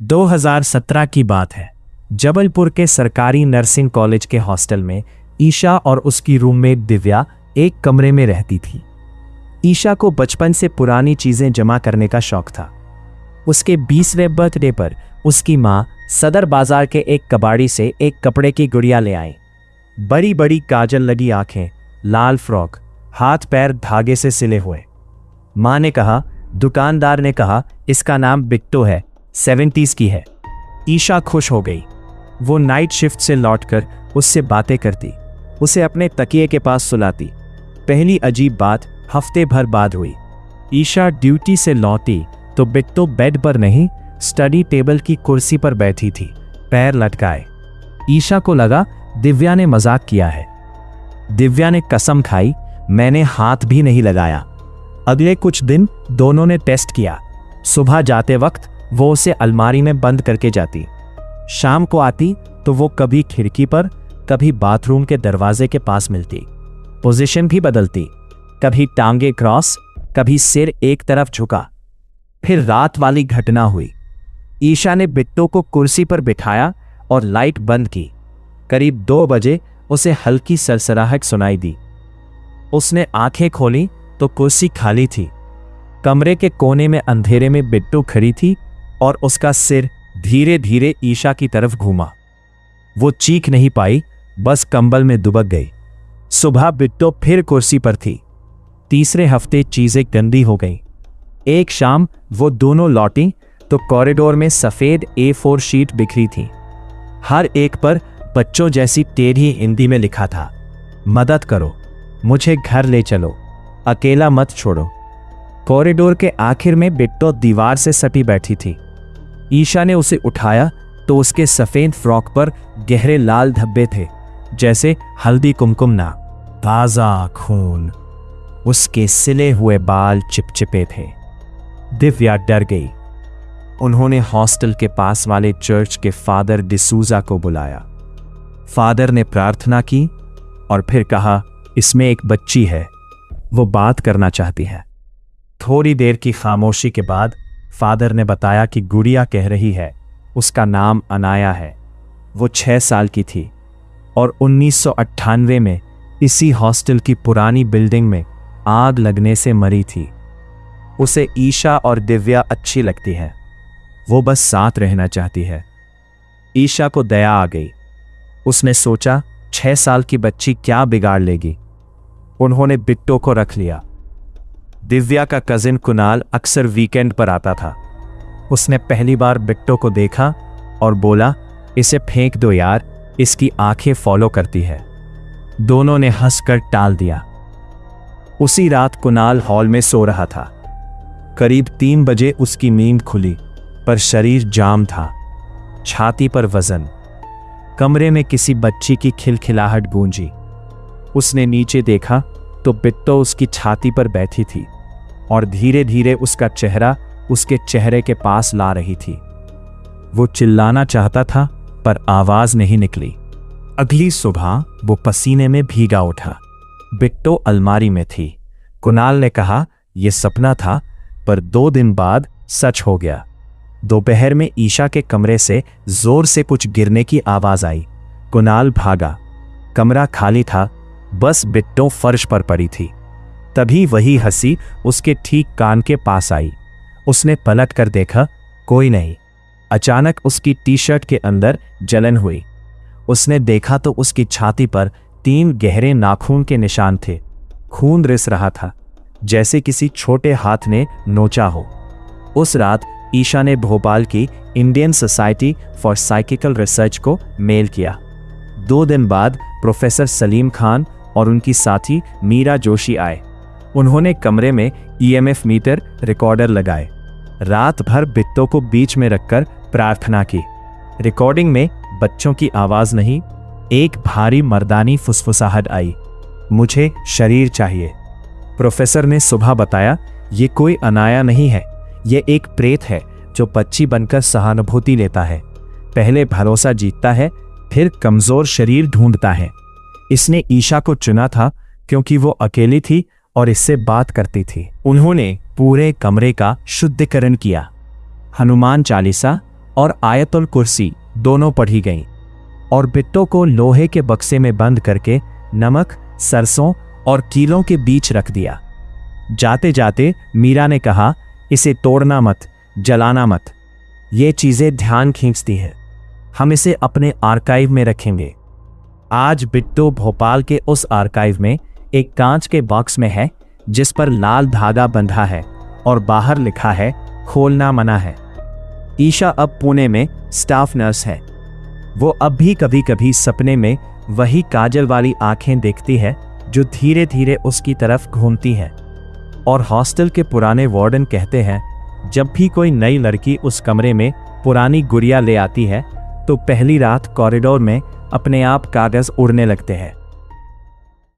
2017 की बात है। जबलपुर के सरकारी नर्सिंग कॉलेज के हॉस्टल में ईशा और उसकी रूममेट दिव्या एक कमरे में रहती थी। ईशा को बचपन से पुरानी चीजें जमा करने का शौक था। उसके 20वें बर्थडे पर उसकी माँ सदर बाजार के एक कबाड़ी से एक कपड़े की गुड़िया ले आई। बड़ी बड़ी काजल लगी आंखें, लाल फ्रॉक, हाथ पैर धागे से सिले हुए। माँ ने कहा, दुकानदार ने कहा, इसका नाम बिट्टो है, 70s की है। ईशा खुश हो गई। वो नाइट शिफ्ट से लौटकर उससे बातें करती, उसे अपने तकिए के पास सुलाती। पहली अजीब बात हफ्ते भर बाद हुई। ईशा ड्यूटी से लौटी तो बिट्टो बेड पर नहीं, स्टडी टेबल की कुर्सी पर बैठी थी, पैर लटकाए। ईशा को लगा दिव्या ने मजाक किया है। दिव्या ने कसम खाई, मैंने हाथ भी नहीं लगाया। अगले कुछ दिन दोनों ने टेस्ट किया। सुबह जाते वक्त वो उसे अलमारी में बंद करके जाती। शाम को आती तो वो कभी खिड़की पर, कभी बाथरूम के दरवाजे के पास मिलती। पोजीशन भी बदलती, कभी टांगे क्रॉस, कभी सिर एक तरफ झुका। फिर रात वाली घटना हुई। ईशा ने बिट्टो को कुर्सी पर बिठाया और लाइट बंद की। करीब 2 बजे उसे हल्की सरसराहट सुनाई दी। उसने आंखें खोली तो कुर्सी खाली थी। कमरे के कोने में अंधेरे में बिट्टो खड़ी थी और उसका सिर धीरे धीरे ईशा की तरफ घूमा। वो चीख नहीं पाई, बस कंबल में दुबक गई। सुबह बिट्टो फिर कुर्सी पर थी। तीसरे हफ्ते चीजें गंदी हो गई। एक शाम वो दोनों लौटी तो कॉरिडोर में सफेद A4 शीट बिखरी थी। हर एक पर बच्चों जैसी टेढ़ी हिंदी में लिखा था, मदद करो, मुझे घर ले चलो, अकेला मत छोड़ो। कॉरिडोर के आखिर में बिट्टो दीवार से सटी बैठी थी। ईशा ने उसे उठाया तो उसके सफेद फ्रॉक पर गहरे लाल धब्बे थे, जैसे हल्दी कुमकुम ना, ताजा खून। उसके सिले हुए बाल चिपचिपे थे। दिव्या डर गई। उन्होंने हॉस्टल के पास वाले चर्च के फादर डिसूजा को बुलाया। फादर ने प्रार्थना की और फिर कहा, इसमें एक बच्ची है, वो बात करना चाहती है। थोड़ी देर की खामोशी के बाद फादर ने बताया कि गुड़िया कह रही है, उसका नाम अनाया है। वो 6 साल की थी और 1998 में इसी हॉस्टल की पुरानी बिल्डिंग में आग लगने से मरी थी। उसे ईशा और दिव्या अच्छी लगती है, वो बस साथ रहना चाहती है। ईशा को दया आ गई। उसने सोचा, 6 साल की बच्ची क्या बिगाड़ लेगी। उन्होंने बिट्टो को रख लिया। दिव्या का कजिन कुणाल अक्सर वीकेंड पर आता था। उसने पहली बार बिट्टो को देखा और बोला, इसे फेंक दो यार, इसकी आंखें फॉलो करती है। दोनों ने हंसकर टाल दिया। उसी रात कुणाल हॉल में सो रहा था। करीब 3 बजे उसकी नींद खुली, पर शरीर जाम था, छाती पर वजन। कमरे में किसी बच्ची की खिलखिलाहट गूंजी। उसने नीचे देखा तो बिट्टो उसकी छाती पर बैठी थी और धीरे धीरे उसका चेहरा उसके चेहरे के पास ला रही थी। वो चिल्लाना चाहता था पर आवाज नहीं निकली। अगली सुबह वो पसीने में भीगा उठा। बिट्टो अलमारी में थी। कुणाल ने कहा, यह सपना था, पर 2 दिन बाद सच हो गया। दोपहर में ईशा के कमरे से जोर से कुछ गिरने की आवाज आई। कुणाल भागा। कमरा खाली था, बस बिट्टो फर्श पर पड़ी थी। तभी वही हंसी उसके ठीक कान के पास आई। उसने पलट कर देखा, कोई नहीं। अचानक उसकी टी-शर्ट के अंदर जलन हुई। उसने देखा तो उसकी छाती पर 3 गहरे नाखून के निशान थे। खून रिस रहा था, जैसे किसी छोटे हाथ ने नोचा हो। उस रात ईशा ने भोपाल की Indian society for psychical research को मेल किया। 2 दिन बाद प्रोफेसर सलीम खान और उनकी साथी मीरा जोशी आए। उन्होंने कमरे में EMF मीटर रिकॉर्डर लगाए। रात भर बिट्टो को बीच में रखकर प्रार्थना की। रिकॉर्डिंग में बच्चों की आवाज नहीं, एक भारी मर्दानी फुसफुसाहट आई, मुझे शरीर चाहिए। प्रोफेसर ने सुबह बताया, ये कोई अनाया नहीं है, ये एक प्रेत है जो बच्ची बनकर सहानुभूति लेता है। पहले भरोसा जीतता है, फिर कमजोर शरीर ढूंढता है। इसने ईशा को चुना था क्योंकि वो अकेली थी और इससे बात करती थी। उन्होंने पूरे कमरे का शुद्धिकरण किया। हनुमान चालीसा, और आयतुल कुर्सी दोनों पढ़ी गईं और बिट्टो को लोहे के बक्से में बंद करके नमक, सरसों और कीलों के बीच रख दिया। जाते जाते मीरा ने कहा, इसे तोड़ना मत, जलाना मत, ये चीजें ध्यान खींचती है, हम इसे अपने आर्काइव में रखेंगे। आज बिट्टो भोपाल के उस आर्काइव में एक कांच के बॉक्स में है जिस पर लाल धागा बंधा है और बाहर लिखा है, खोलना मना है। ईशा अब पुणे में स्टाफ नर्स है। वो अब भी कभी कभी सपने में वही काजल वाली आंखें देखती है जो धीरे धीरे उसकी तरफ घूमती है। और हॉस्टल के पुराने वार्डन कहते हैं, जब भी कोई नई लड़की उस कमरे में पुरानी गुड़िया ले आती है तो पहली रात कॉरिडोर में अपने आप कागज उड़ने लगते हैं।